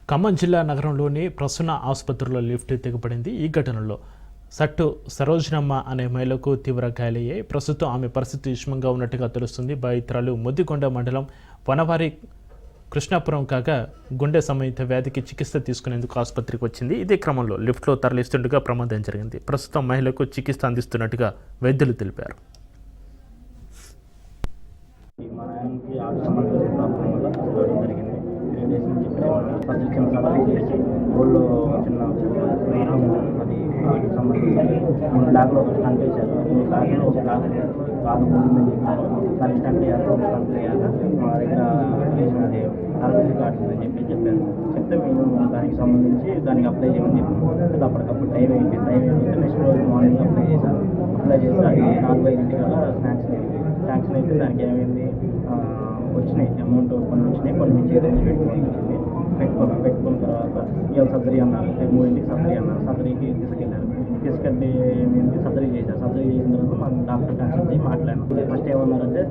ఖమ్మం జిల్లా నగరంలోని ప్రసన్న ఆసుపత్రిలో లిఫ్ట్ తెగపడింది. ఈ ఘటనలో సట్టు సరోజనమ్మ అనే మహిళకు తీవ్ర గాయాలయ్యాయి. ప్రస్తుతం ఆమె పరిస్థితి విషమంగా ఉన్నట్టుగా తెలుస్తుంది. బాధితురాలు ముద్దికొండ మండలం వనవారి కృష్ణాపురం కాగా గుండె సంబంధిత వ్యాధికి చికిత్స తీసుకునేందుకు ఆసుపత్రికి వచ్చింది. ఇదే క్రమంలో లిఫ్ట్లో తరలిస్తుండగా ప్రమాదం జరిగింది. ప్రస్తుతం మహిళకు చికిత్స అందిస్తున్నట్టుగా వైద్యులు తెలిపారు. ఫస్ట్ చిన్న సర్జరీ చేసి గోల్లో చిన్న అది వాటికి సంబంధించి బ్లాక్లో ఒక స్టంట్ వేశారు. బ్లాక్లో ఒక కాలు పోతుందని చెప్పారు. దానికి స్టంట్ వేయాలి. స్టంట్ వేయాక మా దగ్గర అది ఆరోగ్య కార్డ్స్ అని చెప్పారు. చెప్తే మేము దానికి సంబంధించి దానికి అప్లై చేయమని చెప్పాము. అప్పటికప్పుడు టైం అయిపోతే నెక్స్ట్ రోజు మార్నింగ్ అప్లై చేశారు. అప్లై చేస్తే అది 4-5 కల్లా శాంక్షన్ అయింది. శాంక్షన్ అయితే దానికి ఏమైంది వచ్చినాయి అమౌంట్ కొన్ని వచ్చినాయి, కొన్ని చేతికి పెట్టుకోవాల్సి వచ్చింది. పెట్టుకున్న తర్వాత ఇవాళ సర్జరీ అన్నారు. 3 సర్జరీ అన్నారు. సర్జరీకి తీసుకెళ్ళి ఏమైంది సర్జరీ చేశారు. సర్జరీ చేసిన తర్వాత మనం డాక్టర్ కన్సల్ట్ చేసి మాట్లాడాను. ఫస్ట్ ఏమన్నారంటే